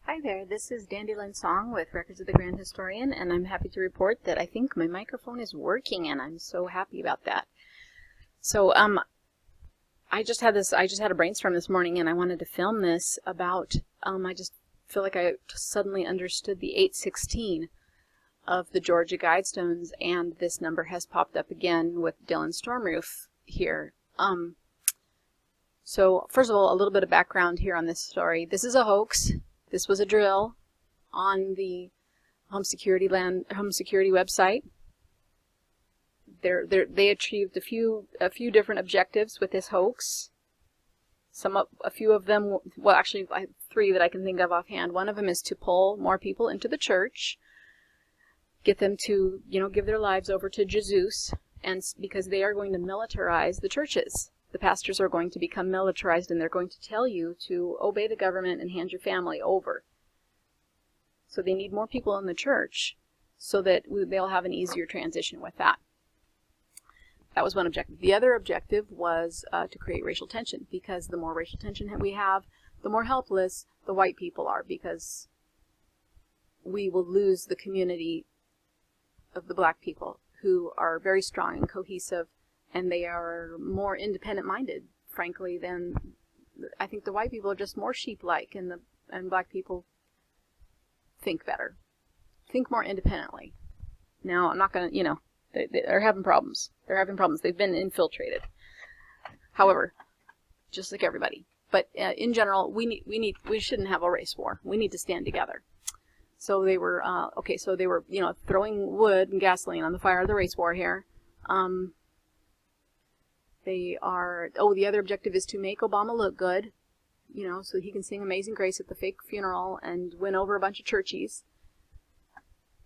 Hi there, this is Dylann Song with Records of the Grand Historian, and I'm happy to report that I think my microphone is working, and I'm so happy about that. So, I just had a brainstorm this morning, and I wanted to film this about, I just feel like I suddenly understood the 816 of the Georgia Guidestones, and this number has popped up again with Dylann Stormrooof here. So, first of all, a little bit of background here on this story. This is a hoax. This was a drill on the Home Security website. They achieved a few different objectives with this hoax. A few of them, well, actually, three that I can think of offhand. One of them is to pull more people into the church, get them to, give their lives over to Jesus, and because they are going to militarize the churches. The pastors are going to become militarized, and they're going to tell you to obey the government and hand your family over. So they need more people in the church so that they'll have an easier transition with that. That was one objective. The other objective was to create racial tension, because the more racial tension we have, the more helpless the white people are, because we will lose the community of the black people who are very strong and cohesive, and they are more independent-minded, frankly, than I think the white people are just more sheep-like, and black people think better, think more independently. Now, I'm not going to, they're having problems. They're having problems. They've been infiltrated. However, just like everybody. But in general, we shouldn't have a race war. We need to stand together. So they were throwing wood and gasoline on the fire of the race war here. The other objective is to make Obama look good, so he can sing Amazing Grace at the fake funeral and win over a bunch of churchies.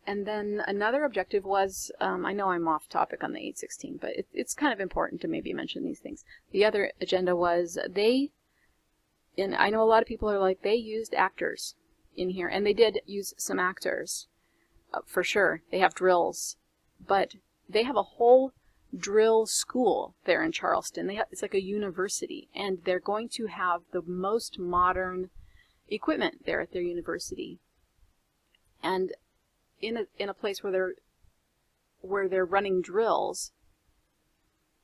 And then another objective was, I know I'm off topic on the 816, but it's kind of important to maybe mention these things. The other agenda was I know a lot of people are like, they used actors in here, and they did use some actors, for sure. They have drills, but they have a whole drill school there in Charleston. It's like a university, and they're going to have the most modern equipment there at their university. And in a place where they're running drills,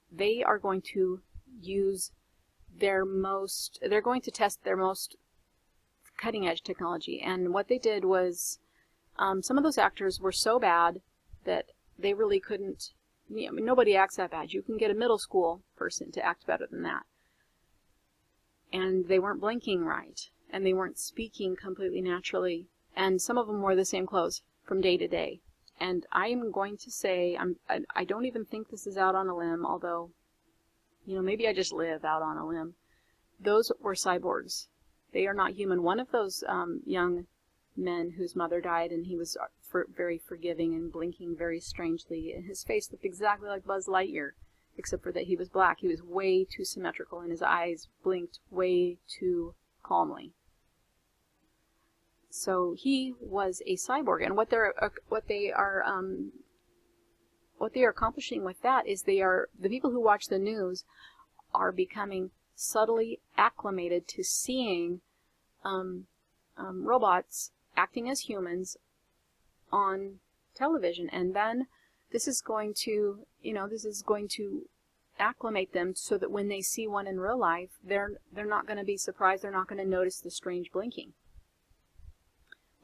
they are going to use they're going to test their most cutting edge technology. And what they did was, some of those actors were so bad that they really couldn't. Nobody acts that bad. You can get a middle school person to act better than that. And they weren't blinking right, and they weren't speaking completely naturally, and some of them wore the same clothes from day to day. And I am going to say, I don't even think this is out on a limb, although, maybe I just live out on a limb. Those were cyborgs. They are not human. One of those young men whose mother died, and he was very forgiving and blinking very strangely, and his face looked exactly like Buzz Lightyear, except for that he was black. He was way too symmetrical, and his eyes blinked way too calmly. So he was a cyborg, and what they are accomplishing with that is the people who watch the news are becoming subtly acclimated to seeing robots acting as humans on television, and then this is going to acclimate them so that when they see one in real life, they're not going to be surprised. They're not going to notice the strange blinking.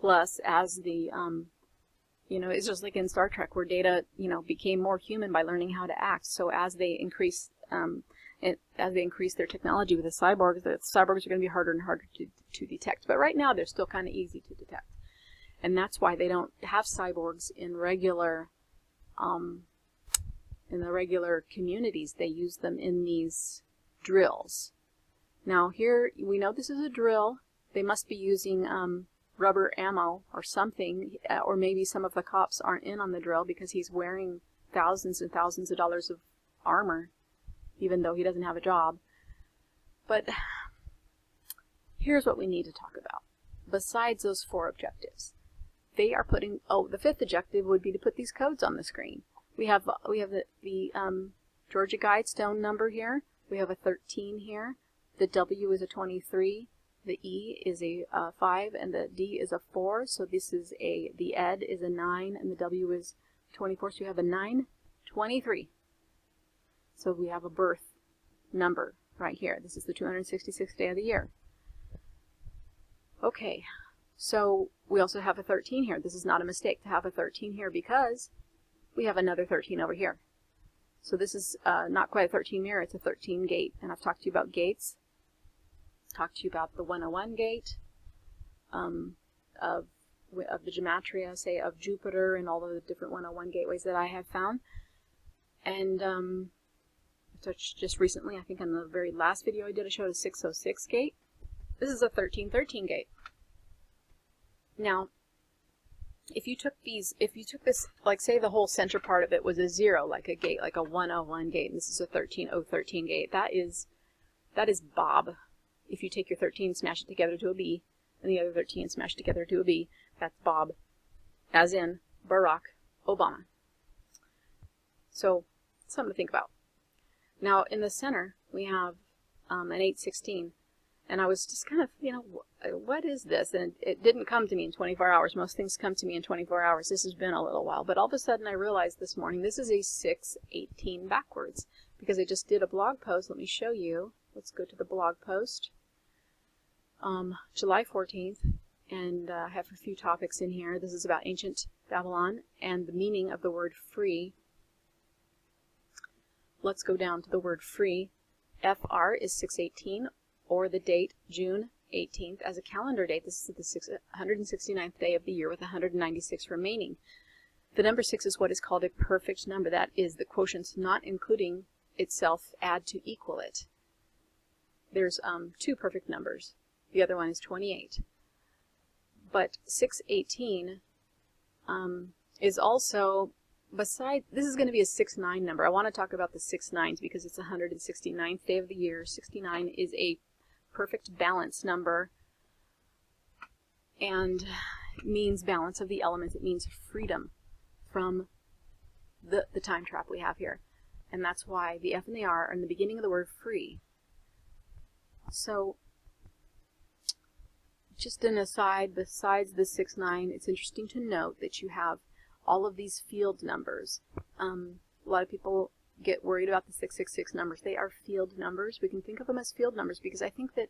Plus, as the it's just like in Star Trek, where Data became more human by learning how to act. So as they increase their technology with the cyborgs are going to be harder and harder to detect. But right now, they're still kind of easy to detect. And that's why they don't have cyborgs in the regular communities. They use them in these drills. Now here, we know this is a drill. They must be using rubber ammo or something, or maybe some of the cops aren't in on the drill because he's wearing thousands and thousands of dollars of armor, even though he doesn't have a job. But here's what we need to talk about. Besides those four objectives, they are putting, the fifth objective would be to put these codes on the screen. We have the Georgia Guidestone number here. We have a 13 here. The W is a 23. The E is a 5, and the D is a 4. So this is the Ed is a 9, and the W is 24. So you have a 9, 23. So we have a birth number right here. This is the 266th day of the year. Okay, so we also have a 13 here. This is not a mistake to have a 13 here because we have another 13 over here. So this is not quite a 13 mirror, it's a 13 gate. And I've talked to you about gates. Talked to you about the 101 gate of the gematria, say, of Jupiter and all of the different 101 gateways that I have found. And I touched just recently, I think in the very last video I did, I showed a 606 gate. This is a 1313 gate. Now, if you took this, like say the whole center part of it was a 0, like a gate, like a 101 gate, and this is a 13013 gate, that is Bob. If you take your 13, smash it together to a B, and the other 13 smash it together to a B, that's Bob, as in Barack Obama. So, something to think about. Now, in the center, we have an 816, and I was just kind of, what is this? And it didn't come to me in 24 hours. Most things come to me in 24 hours. This has been a little while, but all of a sudden I realized this morning this is a 618 backwards, because I just did a blog post. Let me show you. Let's go to the blog post. July 14th, and I have a few topics in here. This is about ancient Babylon and the meaning of the word free. Let's go down to the word free. FR is 618, or the date June 18th as a calendar date. This is the 169th day of the year with 196 remaining. The number 6 is what is called a perfect number. That is, the quotients not including itself add to equal it. There's 2 perfect numbers. The other one is 28. But 618 is also, besides, this is going to be a 6-9 number. I want to talk about the 6 9s because it's the 169th day of the year. 69 is a perfect balance number and means balance of the elements. It means freedom from the time trap we have here. And that's why the F and the R are in the beginning of the word free. So, just an aside, besides the 6 9, it's interesting to note that you have all of these field numbers. A lot of people get worried about the 666 numbers. They are field numbers. We can think of them as field numbers because I think that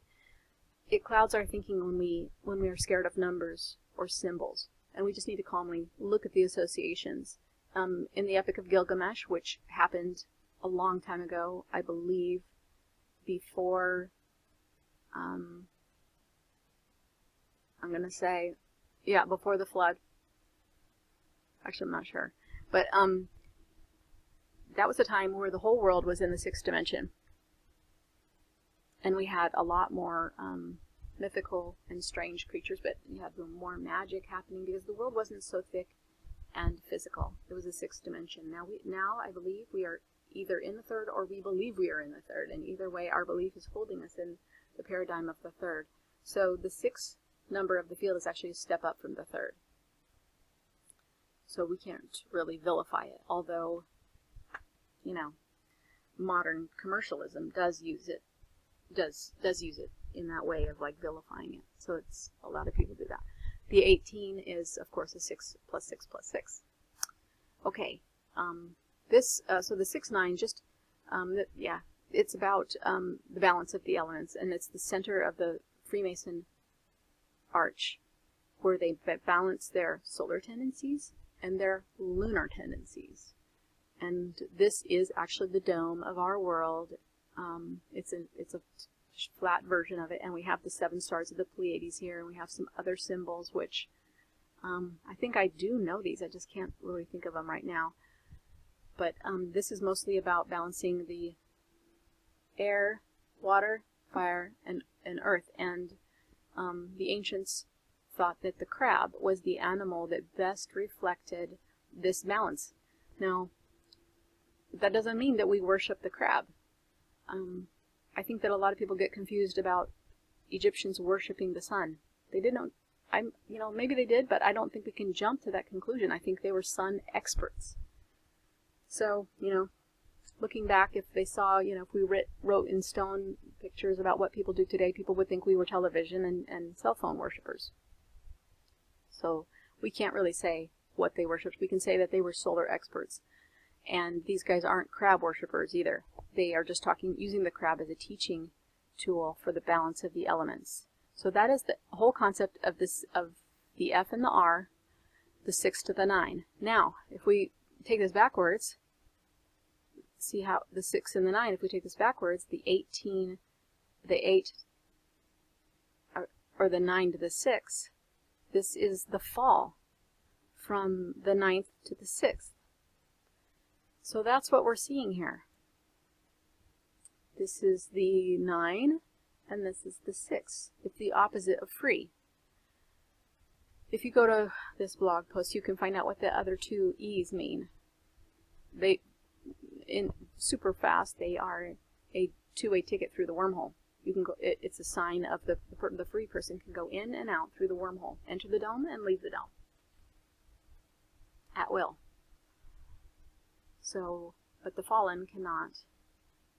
it clouds our thinking when we are scared of numbers or symbols. And we just need to calmly look at the associations. In the Epic of Gilgamesh, which happened a long time ago, I believe, before, I'm going to say, yeah, before the flood. Actually, I'm not sure. But that was a time where the whole world was in the 6th dimension. And we had a lot more mythical and strange creatures, but you had more magic happening because the world wasn't so thick and physical. It was a 6th dimension. Now I believe we are either in the 3rd or we believe we are in the 3rd. And either way, our belief is holding us in the paradigm of the 3rd. So the 6th number of the field is actually a step up from the 3rd. So we can't really vilify it, although, modern commercialism does use it in that way of like vilifying it. So it's, a lot of people do that. The 18 is, of course, a 6 plus 6 plus 6. Okay, so the 6 9 just, it's about the balance of the elements, and it's the center of the Freemason arch, where they balance their solar tendencies and their lunar tendencies. And this is actually the dome of our world. It's a flat version of it, and we have the 7 stars of the Pleiades here, and we have some other symbols, which I think I do know these. I just can't really think of them right now. But this is mostly about balancing the air, water, fire, and earth. And the ancients thought that the crab was the animal that best reflected this balance. Now, that doesn't mean that we worship the crab. I think that a lot of people get confused about Egyptians worshiping the sun. They didn't. Maybe they did, but I don't think we can jump to that conclusion. I think they were sun experts. So, looking back, if they saw, you know, if we wrote in stone pictures about what people do today, people would think we were television and cell phone worshippers. So we can't really say what they worshipped. We can say that they were solar experts. And these guys aren't crab worshippers either. They are just using the crab as a teaching tool for the balance of the elements. So that is the whole concept of the F and the R, the 6 to the 9. Now, if we take this backwards, see how the 6 and the 9, if we take this backwards, the 18, the 8, or the 9 to the 6, this is the fall from the 9th to the 6th. So that's what we're seeing here. This is the 9, and this is the 6. It's the opposite of free. If you go to this blog post, you can find out what the other two E's mean. They, in super fast, they are a two-way ticket through the wormhole. You can go. It's a sign of the free person can go in and out through the wormhole, enter the dome and leave the dome at will. So, but the fallen cannot.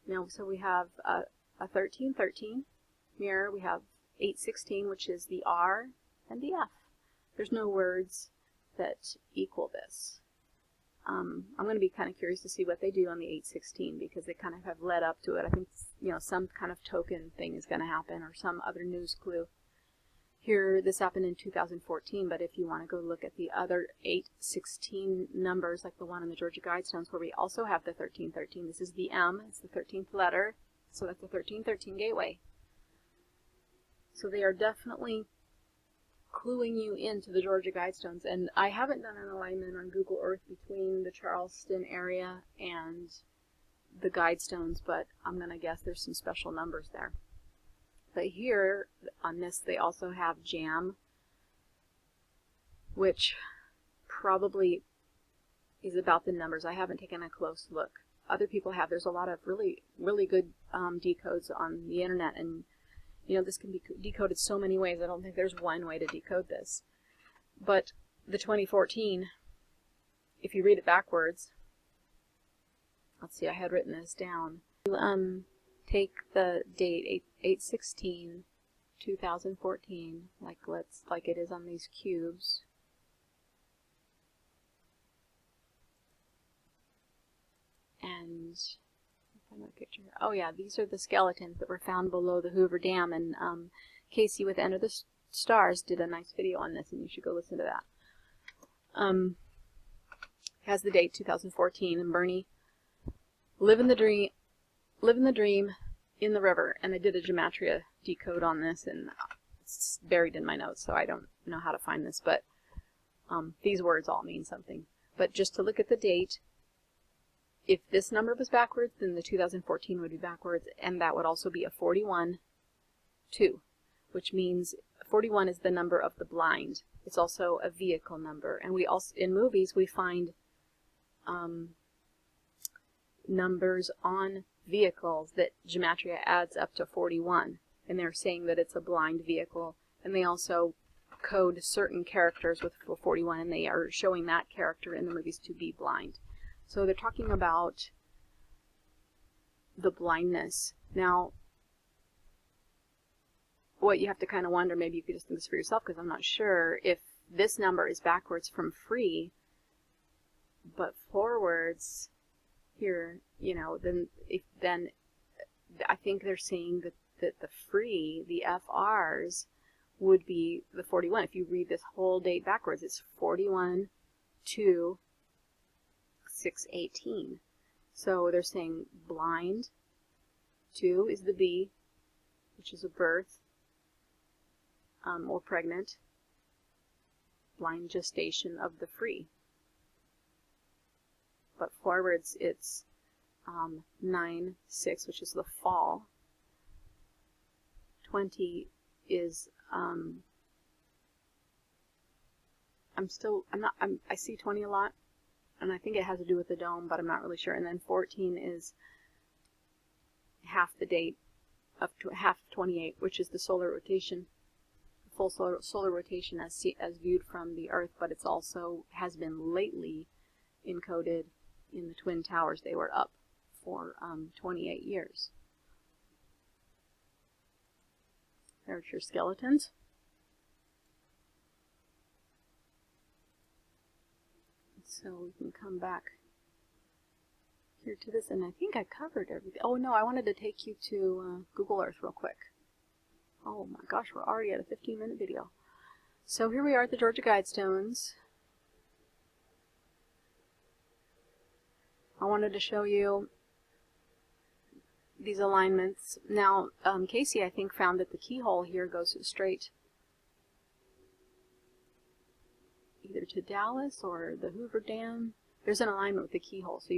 Now, so we have a 1313 mirror. We have 816, which is the R and the F. There's no words that equal this. I'm going to be kind of curious to see what they do on the 816 because they kind of have led up to it. I think, you know, some kind of token thing is going to happen or some other news clue. Here, this happened in 2014, but if you want to go look at the other 816 numbers, like the one in the Georgia Guidestones, where we also have the 1313, this is the M, it's the 13th letter, so that's the 1313 gateway. So they are definitely cluing you into the Georgia Guidestones, and I haven't done an alignment on Google Earth between the Charleston area and the Guidestones, but I'm going to guess there's some special numbers there. But here, on this, they also have jam, which probably is about the numbers. I haven't taken a close look. Other people have. There's a lot of really, really good decodes on the internet, and you know, this can be decoded so many ways. I don't think there's one way to decode this. But the 2014, if you read it backwards, let's see, I had written this down. Take the date 8/16/2014, like it is on these cubes, and find my picture. Oh yeah, these are the skeletons that were found below the Hoover Dam, and Casey with Enter the Stars did a nice video on this, and you should go listen to that. Has the date 2014, and Bernie, live in the dream in the river, and I did a gematria decode on this, and it's buried in my notes, so I don't know how to find this, but these words all mean something. But just to look at the date, if this number was backwards, then the 2014 would be backwards, and that would also be a 41-2, which means 41 is the number of the blind. It's also a vehicle number, and we also, in movies, we find numbers on vehicles that gematria adds up to 41, and they're saying that it's a blind vehicle, and they also code certain characters with 41, and they are showing that character in the movies to be blind. So they're talking about the blindness. Now, what you have to kind of wonder, maybe you could just think this for yourself, because I'm not sure, if this number is backwards from free, but forwards here, you know, then I think they're saying that the free, the FRs, would be the 41. If you read this whole date backwards, it's 41-2-618. So they're saying blind, 2 is the B, which is a birth, or pregnant, blind gestation of the free. But forwards, it's 9-6, which is the fall. 20 is I see 20 a lot, and I think it has to do with the dome, but I'm not really sure. And then 14 is half the date of half of 28, which is the solar rotation, full solar rotation as viewed from the Earth, but it's also has been lately encoded in the Twin Towers. They were up for 28 years. There's your skeletons. So we can come back here to this, and I think I covered everything. Oh no, I wanted to take you to Google Earth real quick. Oh my gosh, we're already at a 15-minute video. So here we are at the Georgia Guidestones. I wanted to show you these alignments. Now, Casey, I think, found that the keyhole here goes straight either to Dallas or the Hoover Dam. There's an alignment with the keyhole, so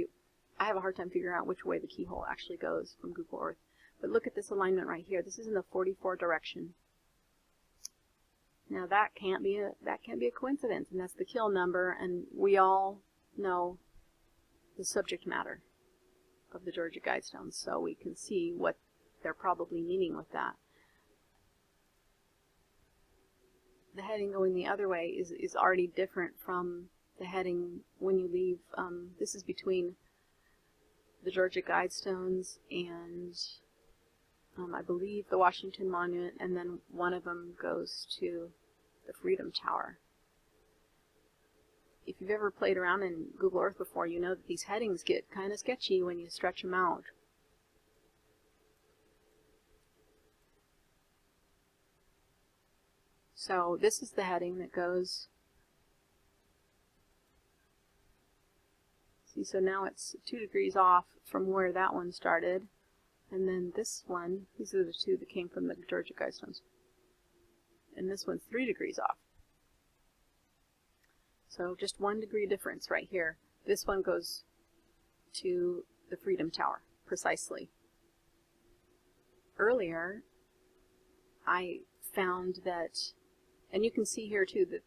I have a hard time figuring out which way the keyhole actually goes from Google Earth. But look at this alignment right here. This is in the 44 direction. Now that can't be a coincidence, and that's the kill number, and we all know the subject matter of the Georgia Guidestones, so we can see what they're probably meaning with that. The heading going the other way is already different from the heading when you leave. This is between the Georgia Guidestones and I believe the Washington Monument, and then one of them goes to the Freedom Tower. If you've ever played around in Google Earth before, you know that these headings get kind of sketchy when you stretch them out. So this is the heading that goes. See, so now it's 2 degrees off from where that one started. And then this one, these are the two that came from the Georgia Guidestones. And this one's 3 degrees off. So just 1 degree difference right here. This one goes to the Freedom Tower, precisely. Earlier, I found that, and you can see here too that,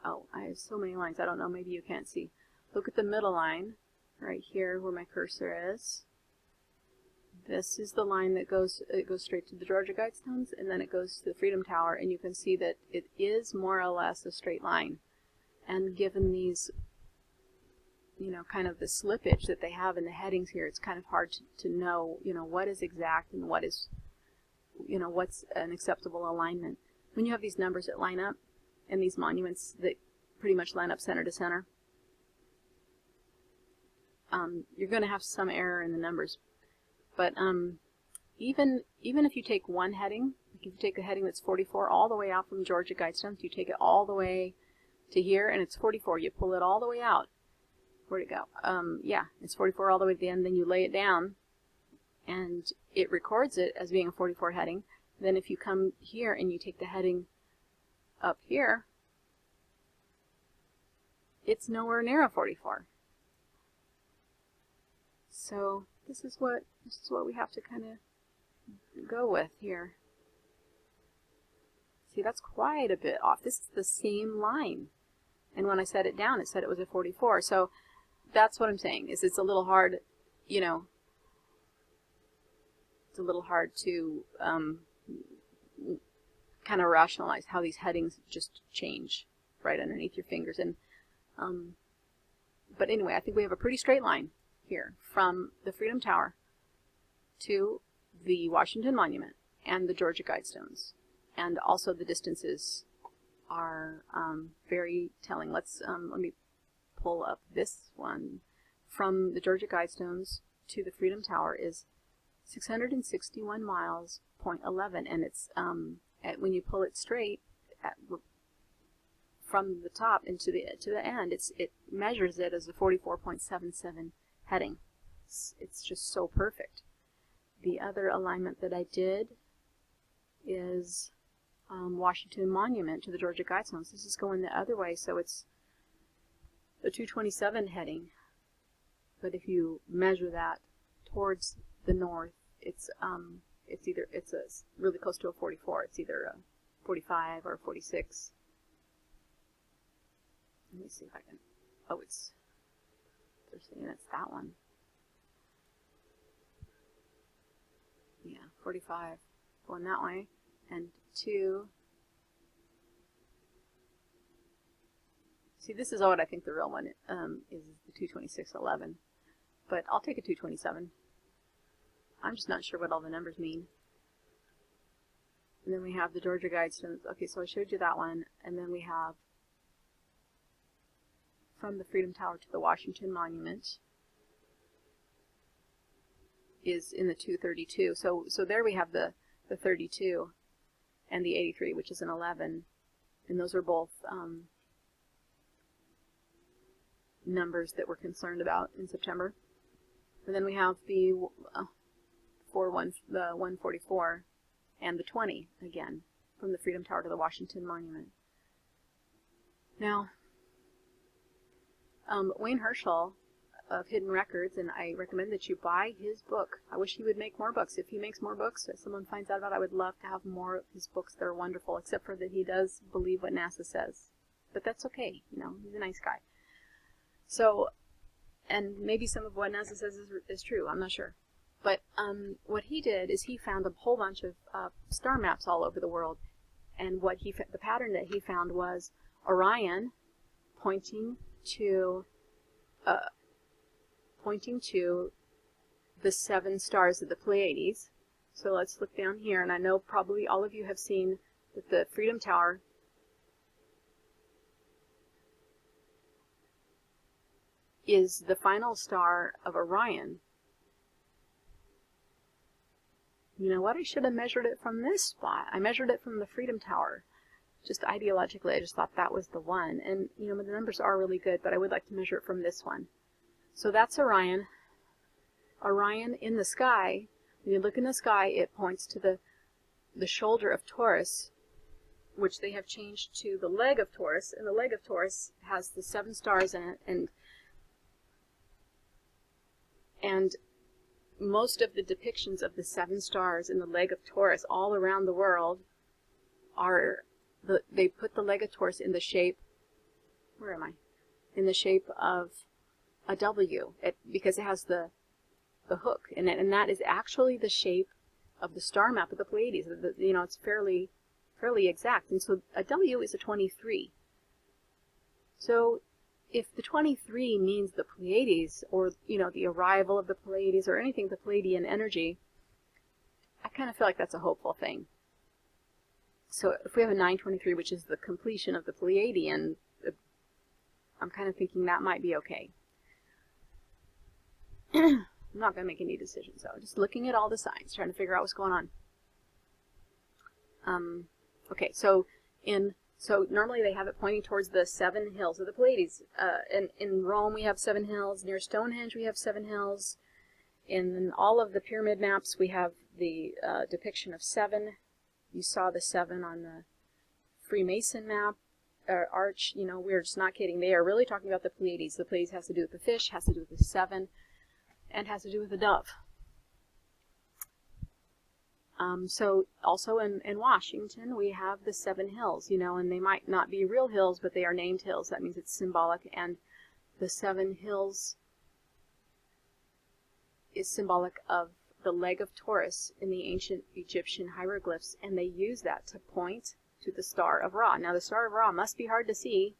oh, I have so many lines, I don't know, maybe you can't see. Look at the middle line, right here where my cursor is. This is the line that goes straight to the Georgia Guidestones, and then it goes to the Freedom Tower, and you can see that it is more or less a straight line. And given these, you know, kind of the slippage that they have in the headings here, it's kind of hard to know, you know, what is exact and what is, you know, what's an acceptable alignment. When you have these numbers that line up, and these monuments that pretty much line up center to center, you're going to have some error in the numbers. But even if you take one heading, like if you take a heading that's 44 all the way out from Georgia Guidestones, you take it all the way to here, and it's 44. You pull it all the way out. Where'd it go? Yeah, it's 44 all the way to the end. Then you lay it down, and it records it as being a 44 heading. Then if you come here and you take the heading up here, it's nowhere near a 44. So this is what we have to kind of go with here. See, that's quite a bit off. This is the same line. And when I set it down, it said it was a 44. So that's what I'm saying, is it's a little hard, you know, it's a little hard to kind of rationalize how these headings just change right underneath your fingers. And but anyway, I think we have a pretty straight line here from the Freedom Tower to the Washington Monument and the Georgia Guidestones. And also the distances are very telling. Let me pull up this one. From the Georgia Guidestones to the Freedom Tower is 661 miles, 0.11, and it's when you pull it straight from the top and to the end, it measures it as a 44.77 heading. It's just so perfect. The other alignment that I did is Washington Monument to the Georgia Guidestones. This is going the other way, so it's the 227 heading. But if you measure that towards the north, it's really close to a 44. It's either a 45 or a 46. Let me see if I can. Oh, they're saying that's that one. Yeah, 45 going that way, and 2. See, this is what I think the real one is, the 226.11. but I'll take a 227. I'm just not sure what all the numbers mean. And then we have the Georgia Guidestones. Okay, so I showed you that one. And then we have from the Freedom Tower to the Washington Monument is in the 232. So there we have the 32 and the 83, which is an 11. And those are both numbers that we're concerned about in September. And then we have the 144 and the 20 again from the Freedom Tower to the Washington Monument. Now, Wayne Herschel of Hidden Records, and I recommend that you buy his book. I wish he would make more books. If he makes more books, if someone finds out about it, I would love to have more of his books. They're wonderful, except for that he does believe what NASA says. But that's okay, you know, he's a nice guy. So, and maybe some of what NASA says is true, I'm not sure. But what he did is he found a whole bunch of star maps all over the world, and what the pattern that he found was Orion pointing to the 7 stars of the Pleiades. So let's look down here, and I know probably all of you have seen that the Freedom Tower is the final star of Orion. You know what? I should have measured it from this spot. I measured it from the Freedom Tower. Just ideologically, I just thought that was the one. And, you know, the numbers are really good, but I would like to measure it from this one. So that's Orion. Orion in the sky, when you look in the sky, it points to the shoulder of Taurus, which they have changed to the leg of Taurus. And the leg of Taurus has the 7 stars in it, and most of the depictions of the 7 stars in the leg of Taurus all around the world are, they put the leg of Taurus in the shape, where am I? In the shape of a W, because it has the hook in it, and that is actually the shape of the star map of the Pleiades. You know, it's fairly exact, and so a W is a 23. So if the 23 means the Pleiades, or, you know, the arrival of the Pleiades, or anything the Pleiadian energy, I kind of feel like that's a hopeful thing. So if we have a 923, which is the completion of the Pleiadian, I'm kind of thinking that might be okay. I'm not going to make any decisions, though. Just looking at all the signs, trying to figure out what's going on. Okay, so normally they have it pointing towards the 7 hills of the Pleiades. In Rome we have 7 hills. Near Stonehenge we have 7 hills. In all of the pyramid maps we have the depiction of 7. You saw the 7 on the Freemason map, arch. You know, we're just not kidding. They are really talking about the Pleiades. The Pleiades has to do with the fish, has to do with the 7, and has to do with the dove. So also in Washington we have the 7 hills, you know, and they might not be real hills, but they are named hills. That means it's symbolic, and the 7 hills is symbolic of the leg of Taurus in the ancient Egyptian hieroglyphs, and they use that to point to the Star of Ra. Now the Star of Ra must be hard to see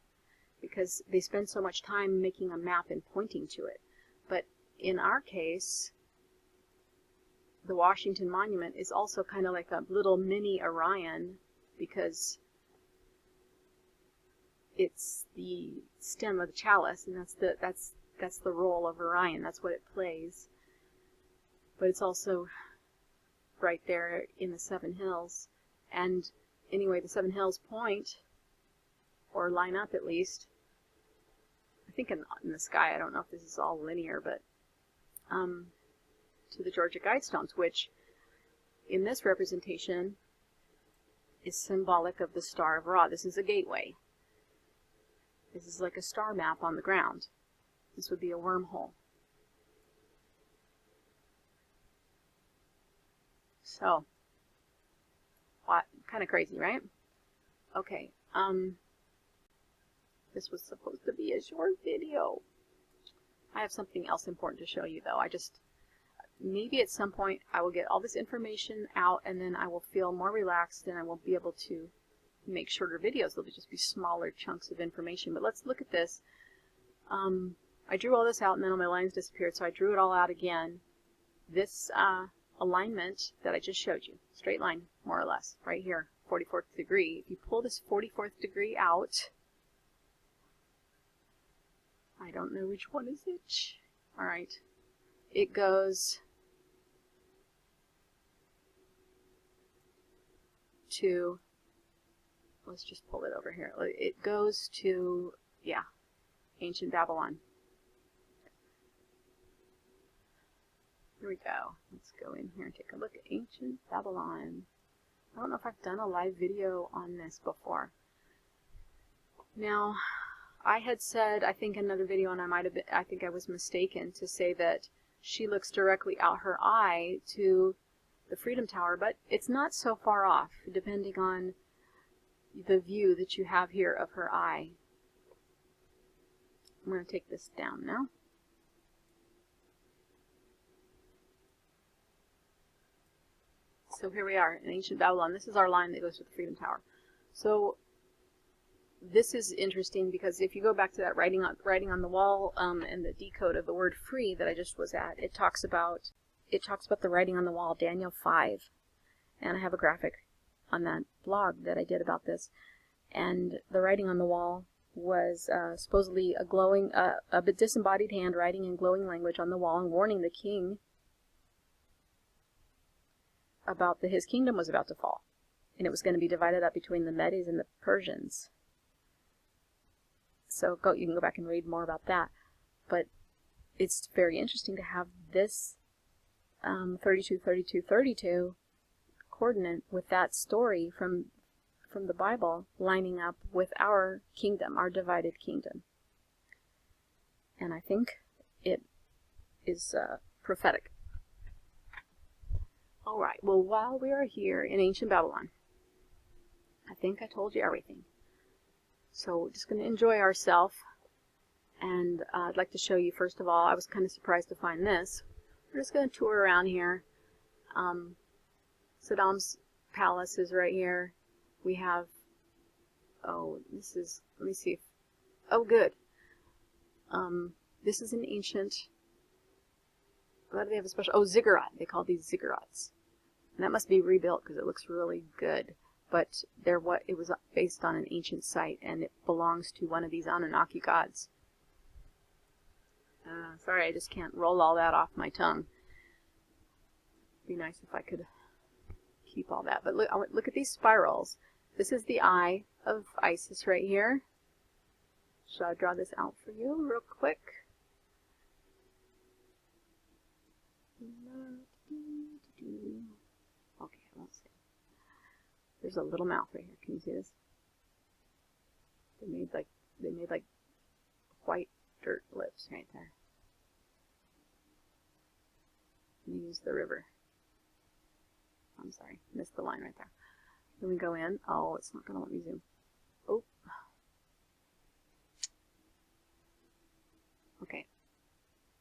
because they spend so much time making a map and pointing to it. But in our case, the Washington Monument is also kind of like a little mini Orion, because it's the stem of the chalice, and that's the role of Orion. That's what it plays. But it's also right there in the 7 hills. And anyway, the 7 hills point, or line up at least, I think in the sky. I don't know if this is all linear, but to the Georgia Guidestones, which in this representation is symbolic of the Star of Ra. This is a gateway. This is like a star map on the ground. This would be a wormhole. So, what? Kind of crazy, right? Okay, this was supposed to be a short video. I have something else important to show you, though. Maybe at some point I will get all this information out, and then I will feel more relaxed, and I will be able to make shorter videos. They'll just be smaller chunks of information. But let's look at this. I drew all this out and then all my lines disappeared, so I drew it all out again. This alignment that I just showed you, straight line, more or less, right here, 44th degree. If you pull this 44th degree out, I don't know which one is it. All right, it goes to, let's just pull it over here. It goes to, yeah, ancient Babylon. Here we go. Let's go in here and take a look at ancient Babylon. I don't know if I've done a live video on this before. Now, I had said, I think in another video, and I think I was mistaken to say that she looks directly out her eye to the Freedom Tower, but it's not so far off, depending on the view that you have here of her eye. I'm going to take this down now. So here we are in ancient Babylon. This is our line that goes to the Freedom Tower. So this is interesting because if you go back to that writing on the wall and the decode of the word free that I just was at, it talks about the writing on the wall, Daniel 5, and I have a graphic on that blog that I did about this. And the writing on the wall was supposedly a glowing, a disembodied hand writing in glowing language on the wall and warning the king about that his kingdom was about to fall, and it was going to be divided up between the Medes and the Persians. So you can go back and read more about that. But it's very interesting to have this 32, 32, 32 coordinate with that story from the Bible lining up with our kingdom, our divided kingdom. And I think it is prophetic. All right, well, while we are here in ancient Babylon, I think I told you everything. So we're just going to enjoy ourselves. And I'd like to show you, first of all, I was kind of surprised to find this. We're just going to tour around here. Saddam's palace is right here. We have, oh, this is, let me see if, oh, good. This is an ancient, what do they have a special, oh, ziggurat. They call these ziggurats. And that must be rebuilt because it looks really good. But it was based on an ancient site, and it belongs to one of these Anunnaki gods. Sorry, I just can't roll all that off my tongue. It'd be nice if I could keep all that. But look at these spirals. This is the eye of Isis right here. Should I draw this out for you real quick? Okay, I won't see. There's a little mouth right here. Can you see this? They made like white dirt lips right there. And use the river. I'm sorry, missed the line right there. Then we go in. Oh, it's not going to let me zoom. Oh. Okay.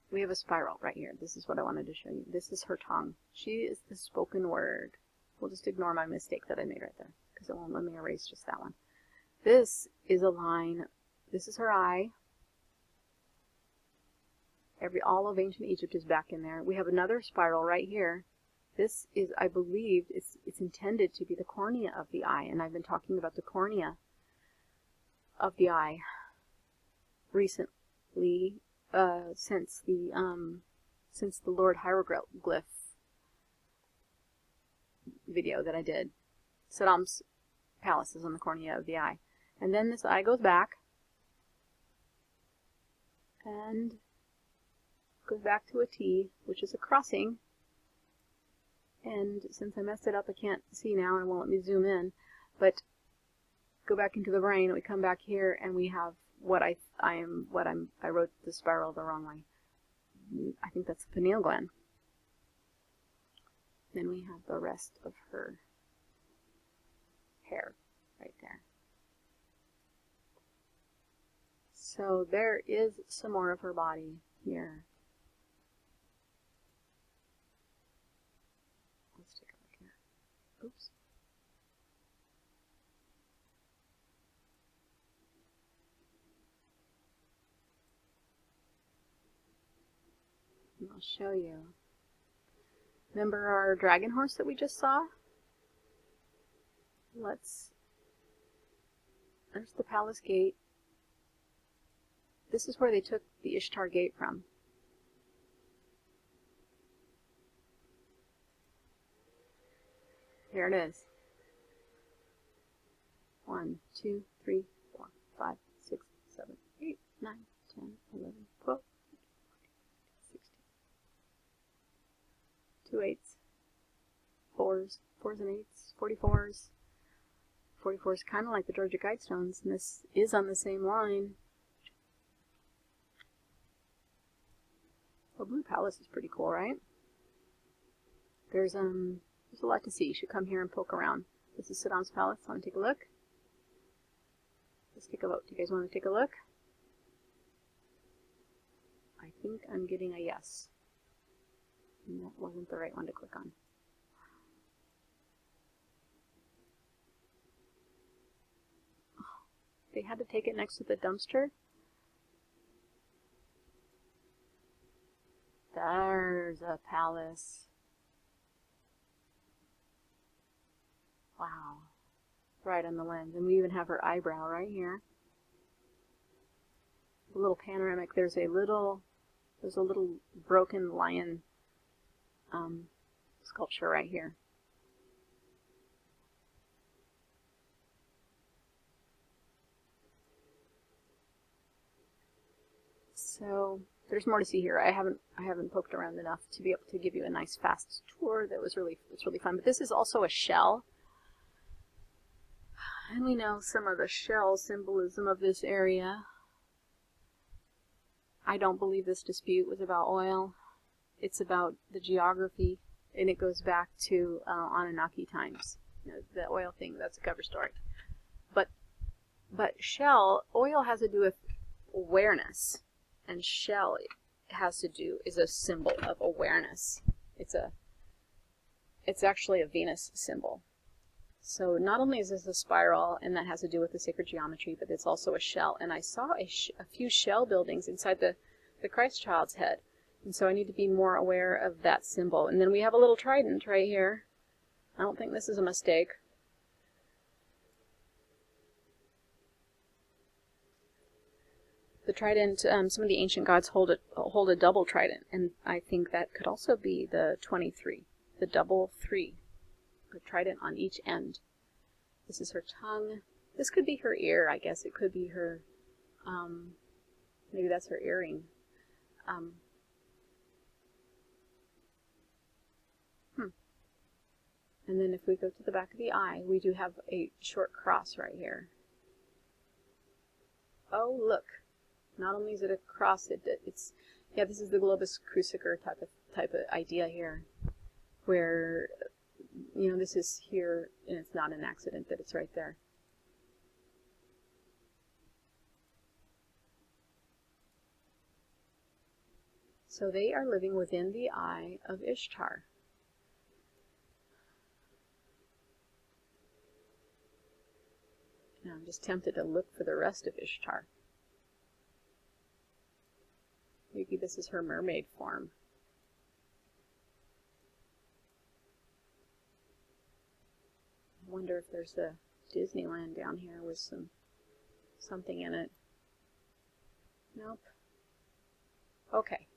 We have a spiral right here. This is what I wanted to show you. This is her tongue. She is the spoken word. We'll just ignore my mistake that I made right there because it won't let me erase just that one. This is a line. This is her eye. All of ancient Egypt is back in there. We have another spiral right here. This is, I believe, it's intended to be the cornea of the eye, and I've been talking about the cornea of the eye recently since the Lord Hieroglyph video that I did. Saddam's palace is on the cornea of the eye, and then this eye goes back and goes back to a T, which is a crossing. And since I messed it up, I can't see now and it won't let me zoom in. But go back into the brain, and we come back here, and we have I wrote the spiral the wrong way. I think that's the pineal gland. Then we have the rest of her hair right there. So there is some more of her body here. Let's take a look here. Oops. And I'll show you. Remember our dragon horse that we just saw? There's the palace gate. This is where they took the Ishtar gate from. There it is. 1, 2, 3, 4, 5, 6, 7, 8, 9, 10, 11, 12, 16. 2 8s. 4s and 8s. 44s. 44 is kind of like the Georgia Guidestones, and this is on the same line. The Blue Palace is pretty cool, right? There's a lot to see. You should come here and poke around. This is Saddam's palace. Want to take a look? Let's take a vote. Do you guys want to take a look? I think I'm getting a yes. And that wasn't the right one to click on. Oh, they had to take it next to the dumpster? There's a palace. Wow. Right on the lens. And we even have her eyebrow right here. A little panoramic. There's a little broken lion sculpture right here. So there's more to see here. I haven't poked around enough to be able to give you a nice fast tour. It's really fun. But this is also a shell. And we know some of the shell symbolism of this area. I don't believe this dispute was about oil. It's about the geography, and it goes back to Anunnaki times. You know, the oil thing, that's a cover story. But oil has to do with awareness, and shell is a symbol of awareness. It's actually a Venus symbol. So not only is this a spiral, and that has to do with the sacred geometry, but it's also a shell. And I saw a few shell buildings inside the Christ child's head. And so I need to be more aware of that symbol. And then we have a little trident right here. I don't think this is a mistake. The trident, some of the ancient gods hold a double trident. And I think that could also be the 23, the double 3. A trident on each end. This is her tongue. This could be her ear, I guess. It could be her, maybe that's her earring. And then if we go to the back of the eye, we do have a short cross right here. Oh, look. Not only is it a cross, it's this is the globus cruciger type of idea here, where this is here, and it's not an accident that it's right there. So they are living within the eye of Ishtar. Now I'm just tempted to look for the rest of Ishtar. Maybe this is her mermaid form. I wonder if there's a Disneyland down here with something in it. Nope. Okay.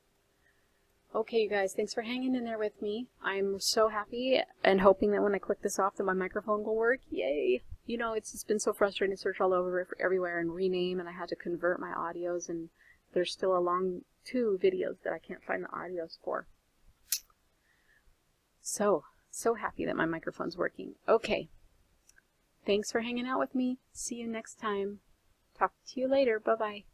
Okay, you guys, thanks for hanging in there with me. I'm so happy and hoping that when I click this off that my microphone will work. Yay! It's been so frustrating to search all over everywhere and rename, and I had to convert my audios, and there's still a long 2 videos that I can't find the audios for. So happy that my microphone's working. Okay. Thanks for hanging out with me. See you next time. Talk to you later. Bye-bye.